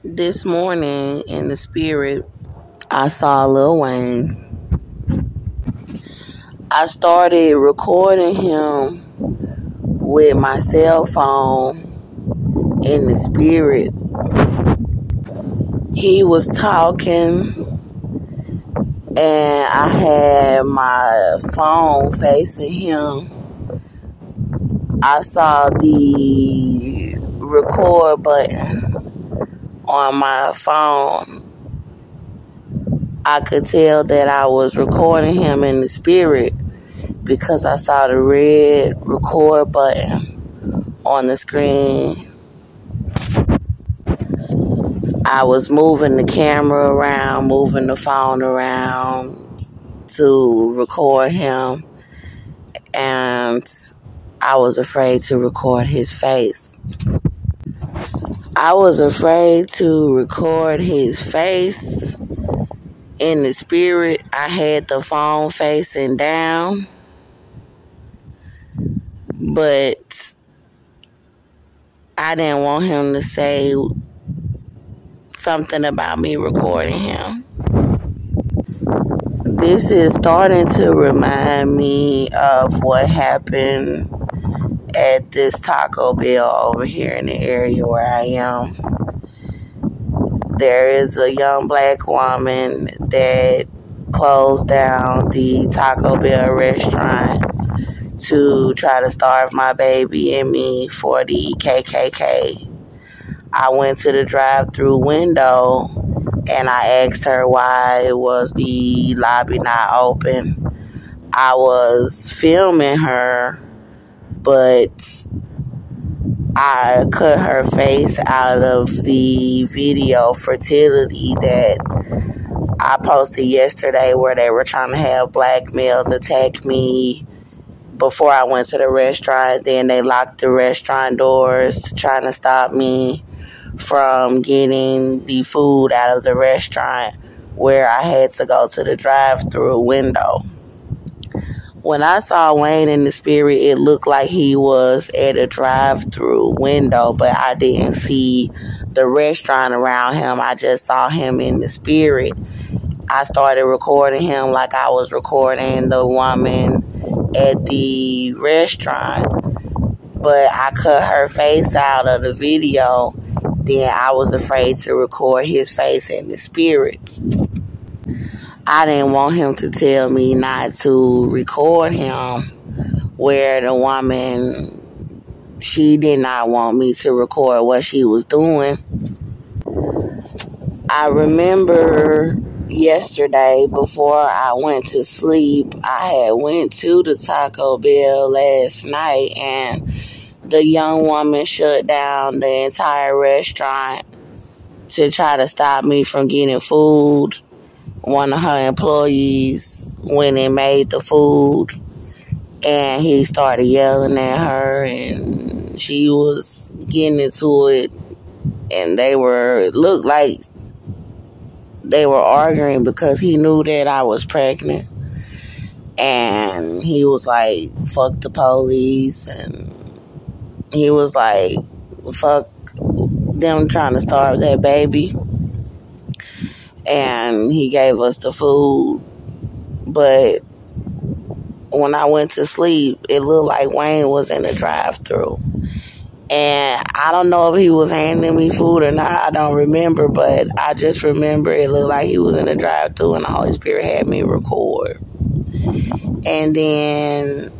This morning in the spirit, I saw Lil Wayne. I started recording him with my cell phone in the spirit. He was talking, and I had my phone facing him. I saw the record button on my phone. I could tell that I was recording him in the spirit because I saw the red record button on the screen. I was moving the camera around, moving the phone around to record him, and I was afraid to record his face. I was afraid to record his face in the spirit. I had the phone facing down, but I didn't want him to say something about me recording him. This is starting to remind me of what happened at this Taco Bell over here in the area where I am. There is a young black woman that closed down the Taco Bell restaurant to try to starve my baby and me for the KKK. I went to the drive-through window and I asked her why was the lobby not open. I was filming her, but I cut her face out of the video fertility that I posted yesterday where they were trying to have black males attack me before I went to the restaurant. Then they locked the restaurant doors trying to stop me from getting the food out of the restaurant where I had to go to the drive-through window. When I saw Wayne in the spirit, it looked like he was at a drive-through window, but I didn't see the restaurant around him. I just saw him in the spirit. I started recording him like I was recording the woman at the restaurant, but I cut her face out of the video. Then I was afraid to record his face in the spirit. I didn't want him to tell me not to record him, where the woman, she did not want me to record what she was doing. I remember yesterday before I went to sleep, I had went to the Taco Bell last night, and the young woman shut down the entire restaurant to try to stop me from getting food. One of her employees went and made the food, and he started yelling at her, and she was getting into it, and it looked like they were arguing because he knew that I was pregnant, and he was like, fuck the police, and he was like, fuck them trying to starve that baby. And he gave us the food. But when I went to sleep, it looked like Wayne was in the drive-thru. And I don't know if he was handing me food or not. I don't remember. But I just remember it looked like he was in the drive-thru and the Holy Spirit had me record. And then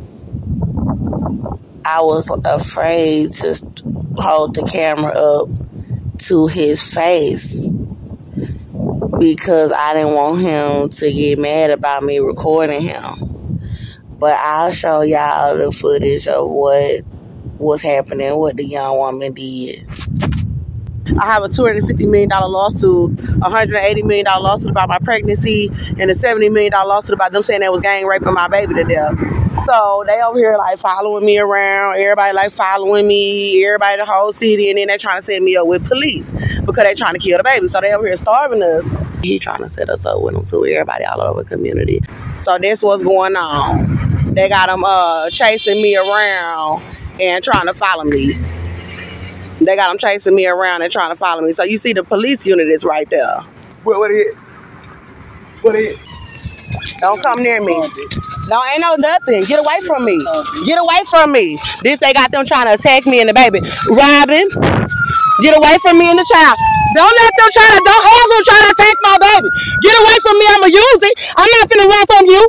I was afraid to hold the camera up to his face because I didn't want him to get mad about me recording him. But I'll show y'all the footage of what was happening, what the young woman did. I have a $250 million lawsuit, a $180 million lawsuit about my pregnancy, and a $70 million lawsuit about them saying they was gang raping my baby to death. So they over here like following me around, everybody like following me, everybody the whole city, and then they trying to set me up with police because they trying to kill the baby. So they over here starving us. He trying to set us up with them too, everybody all over the community. So that's what's going on. They got them chasing me around and trying to follow me. They got them chasing me around and trying to follow me. So you see the police unit is right there. What is it? What is it? Don't come near me. No, ain't no nothing. Get away from me. Get away from me. This, they got them trying to attack me and the baby. Robin, get away from me and the child. Don't have them try to attack my baby. Get away from me. I'ma use it. I'm not finna run from you.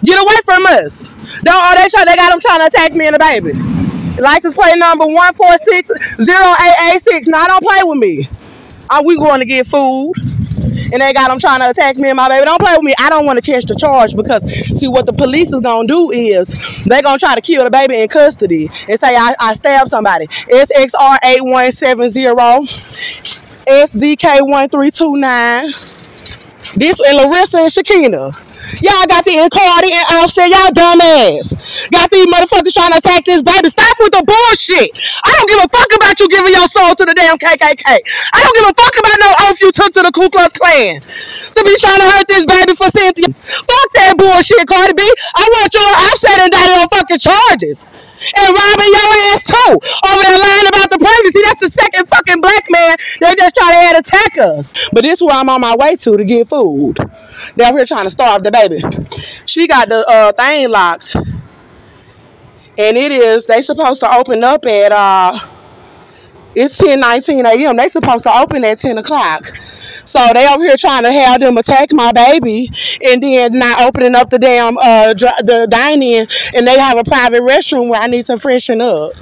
Get away from us. They got them trying to attack me and the baby. License plate number 1460886. Now don't play with me. We going to get food. And they got them trying to attack me and my baby. Don't play with me. I don't want to catch the charge because, see, what the police is going to do is they're going to try to kill the baby in custody and say I stabbed somebody. SXR8170, SZK1329. This and Larissa and Shakina. Y'all got the Cardi and Offset. Y'all dumbass. Got these motherfuckers trying to attack this baby. Stop with the bullshit. I don't give a fuck about you giving your soul to the damn KKK. I don't give a fuck about no oath you took to the Ku Klux Klan to be trying to hurt this baby for Cynthia. Fuck that bullshit, Cardi B. I want your Offset indicted on fucking charges. And robbing your ass too. Over there lying about the pregnancy. That's the second fucking black man they just try to attack us. But this is where I'm on my way to get food. They're out here trying to starve the baby. She got the thing locked. And they supposed to open up at, it's 10:19 a.m. They supposed to open at 10 o'clock. So they over here trying to have them attack my baby and then not opening up the damn the dine-in, and they have a private restroom where I need to freshen up.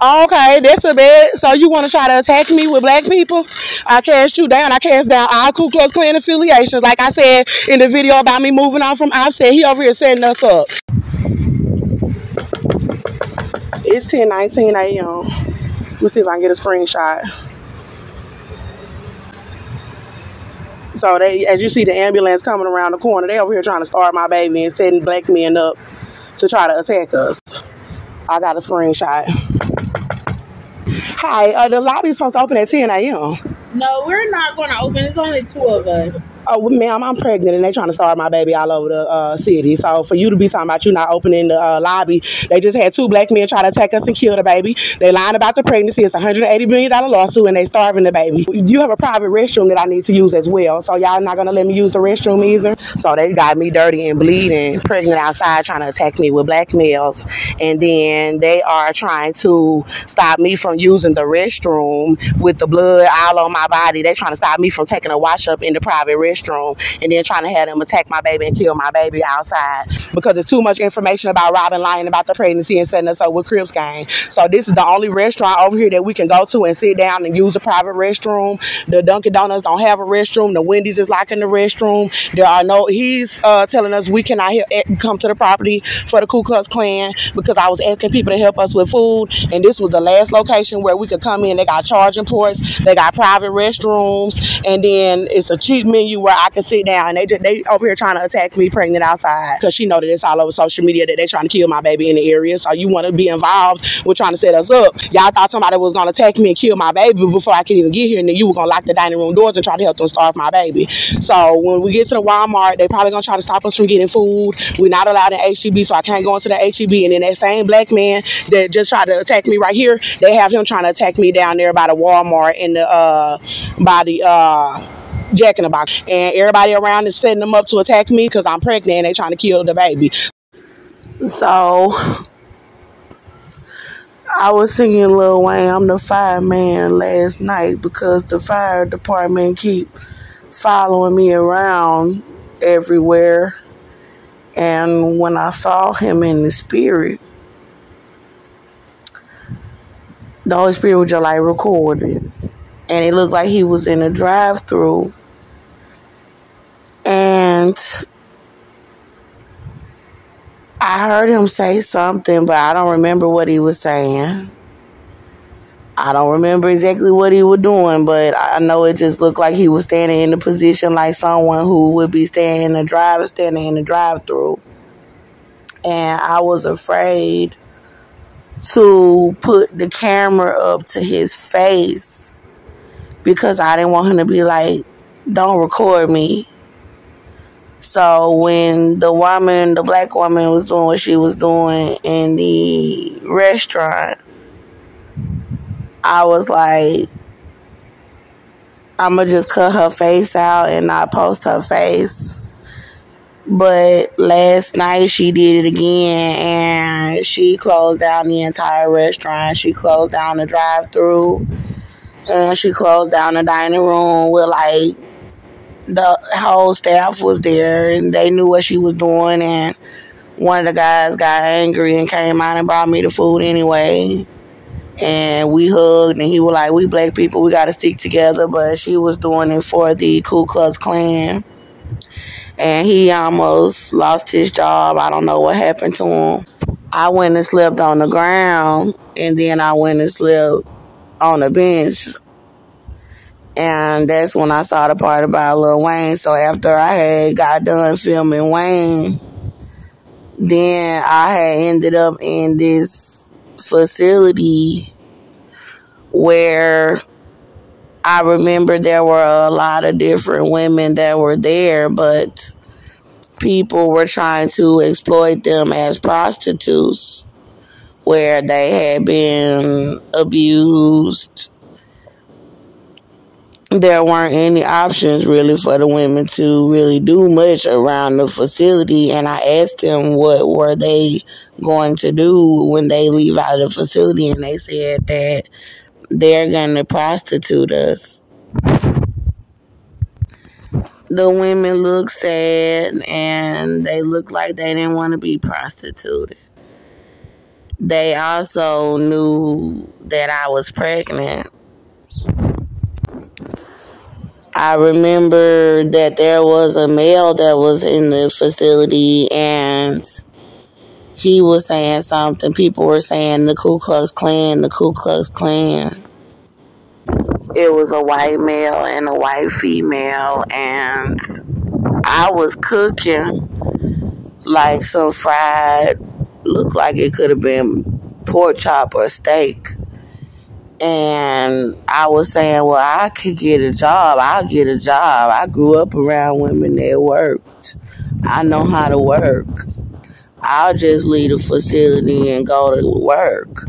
Okay, that's a bad. So you want to try to attack me with black people? I cast you down. I cast down all Ku Klux Klan affiliations. Like I said in the video about me moving on from Offset, he over here setting us up. It's 10:19 a.m. Let's see if I can get a screenshot. So as you see the ambulance coming around the corner, they over here trying to start my baby and setting black men up to try to attack us. I got a screenshot. Hi, the lobby's supposed to open at 10 a.m. No, we're not going to open. It's only 2 of us. Oh, ma'am, I'm pregnant and they trying to start my baby all over the city. So for you to be talking about you not opening the lobby, they just had 2 black men try to attack us and kill the baby. They lying about the pregnancy. It's a $180 million lawsuit and they starving the baby. You have a private restroom that I need to use as well. So y'all not going to let me use the restroom either. So they got me dirty and bleeding, pregnant outside, trying to attack me with black males. And then they are trying to stop me from using the restroom with the blood all on my body. They trying to stop me from taking a wash up in the private restroom. And then trying to have them attack my baby and kill my baby outside because there's too much information about Robin lying about the pregnancy and setting us up with Crips gang. So this is the only restaurant over here that we can go to and sit down and use a private restroom. The Dunkin' Donuts don't have a restroom. The Wendy's is locking the restroom. He's telling us we cannot come to the property for the Ku Klux Klan because I was asking people to help us with food, and this was the last location where we could come in. They got charging ports, they got private restrooms, and then it's a cheap menu where I can sit down. And they over here trying to attack me pregnant outside because she know that it's all over social media that they trying to kill my baby in the area. So you want to be involved with trying to set us up. Y'all thought somebody was going to attack me and kill my baby before I could even get here, and then you were going to lock the dining room doors and try to help them starve my baby. So when we get to the Walmart, they probably going to try to stop us from getting food. We're not allowed in HEB, so I can't go into the HEB. And then that same black man that just tried to attack me right here, they have him trying to attack me down there by the Walmart and Jack in the Box, and everybody around is setting them up to attack me because I'm pregnant and they trying to kill the baby. So I was singing Lil Wayne, I'm the fireman last night because the fire department keep following me around everywhere. And when I saw him in the spirit, the Holy Spirit was just like recorded. And it looked like he was in a drive-thru. And I heard him say something, but I don't remember what he was saying. I don't remember exactly what he was doing, but I know it just looked like he was standing in the position like someone who would be standing in the drive-thru. And I was afraid to put the camera up to his face because I didn't want him to be like, don't record me. So when the black woman was doing what she was doing in the restaurant, I was like, I'm going to just cut her face out and not post her face. But last night she did it again, and she closed down the entire restaurant. She closed down the drive-thru, and she closed down the dining room with, like, the whole staff was there, and they knew what she was doing, and one of the guys got angry and came out and brought me the food anyway. And we hugged, and he was like, we black people, we got to stick together. But she was doing it for the Ku Klux Klan. And he almost lost his job. I don't know what happened to him. I went and slept on the ground, and then I went and slept on the bench. And that's when I saw the part about Lil Wayne. So after I had got done filming Wayne, then I had ended up in this facility where I remember there were a lot of different women that were there, but people were trying to exploit them as prostitutes, where they had been abused. There weren't any options really for the women to really do much around the facility, and I asked them what were they going to do when they leave out of the facility, and they said that they're going to prostitute us. The women looked sad, and they looked like they didn't want to be prostituted. They also knew that I was pregnant. I remember that there was a male that was in the facility, and he was saying something. People were saying the Ku Klux Klan, the Ku Klux Klan. It was a white male and a white female, and I was cooking like some fried, looked like it could have been pork chop or steak. And I was saying, well, I could get a job. I'll get a job. I grew up around women that worked. I know how to work. I'll just leave the facility and go to work.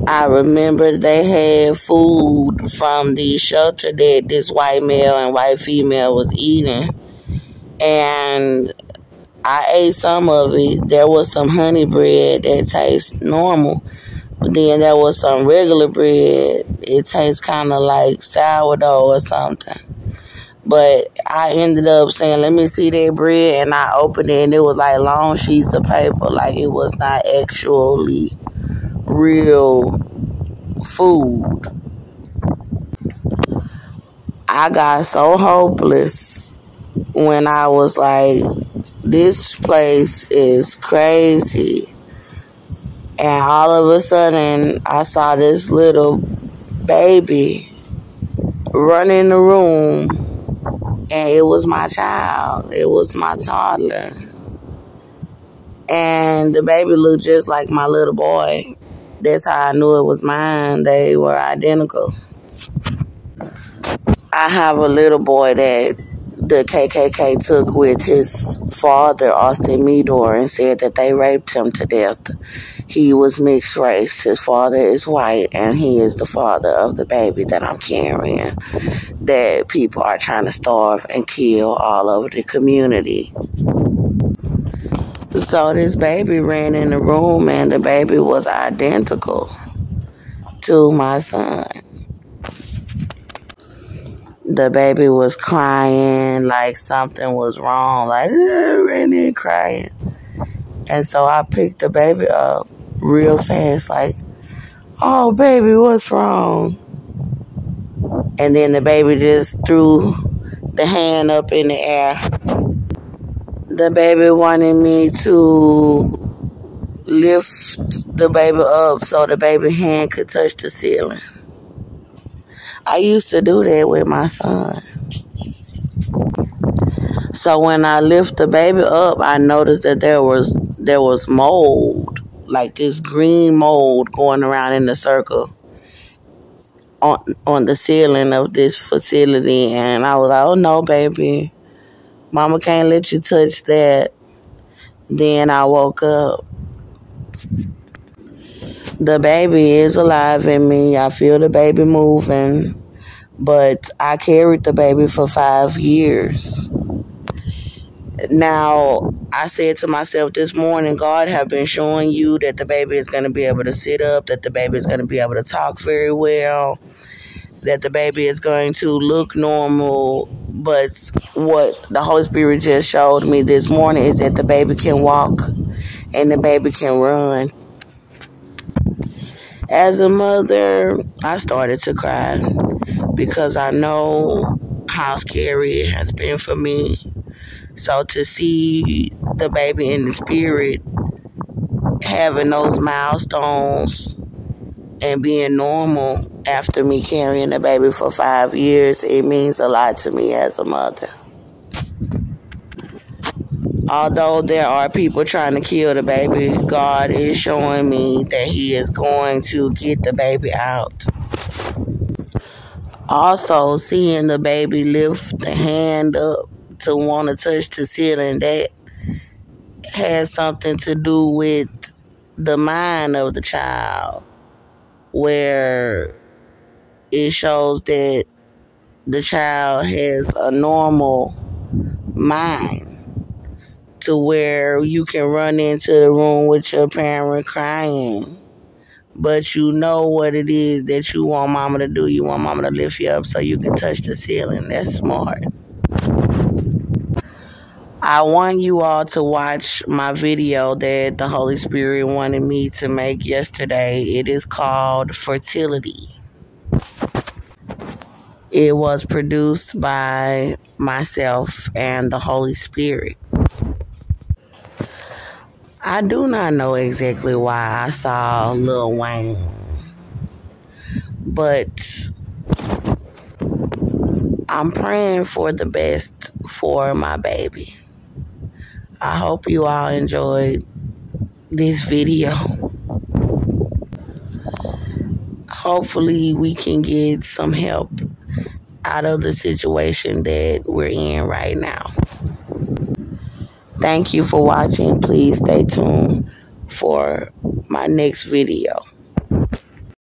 I remember they had food from the shelter that this white male and white female was eating. And I ate some of it. There was some honey bread that tastes normal. But then there was some regular bread. It tastes kind of like sourdough or something. But I ended up saying, let me see that bread. And I opened it, and it was like long sheets of paper. Like it was not actually real food. I got so hopeless when I was like, this place is crazy. And all of a sudden, I saw this little baby run in the room, and it was my child. It was my toddler. And the baby looked just like my little boy. That's how I knew it was mine. They were identical. I have a little boy that the KKK took with his father, Austin Meador, and said that they raped him to death. He was mixed race. His father is white, and he is the father of the baby that I'm carrying, that people are trying to starve and kill all over the community. So this baby ran in the room, and the baby was identical to my son. The baby was crying like something was wrong, like ran in crying. And so I picked the baby up real fast, like, oh baby, what's wrong? And then the baby just threw the hand up in the air. The baby wanted me to lift the baby up so the baby hand could touch the ceiling. I used to do that with my son. So when I lift the baby up, I noticed that there was mold, like this green mold going around in a circle on the ceiling of this facility. And I was like, oh no, baby, mama can't let you touch that. Then I woke up. The baby is alive in me. I feel the baby moving. But I carried the baby for 5 years. Now, I said to myself this morning, God have been showing you that the baby is going to be able to sit up, that the baby is going to be able to talk very well, that the baby is going to look normal. But what the Holy Spirit just showed me this morning is that the baby can walk and the baby can run. As a mother, I started to cry because I know how scary it has been for me. So to see the baby in the spirit having those milestones and being normal after me carrying the baby for 5 years, it means a lot to me as a mother. Although there are people trying to kill the baby, God is showing me that He is going to get the baby out. Also, seeing the baby lift the hand up to want to touch the ceiling, that has something to do with the mind of the child, where it shows that the child has a normal mind to where you can run into the room with your parent crying, but you know what it is that you want mama to do. You want mama to lift you up so you can touch the ceiling. That's smart. I want you all to watch my video that the Holy Spirit wanted me to make yesterday. It is called Fertility. It was produced by myself and the Holy Spirit. I do not know exactly why I saw Lil Wayne, but I'm praying for the best for my baby. I hope you all enjoyed this video. Hopefully we can get some help out of the situation that we're in right now. Thank you for watching. Please stay tuned for my next video.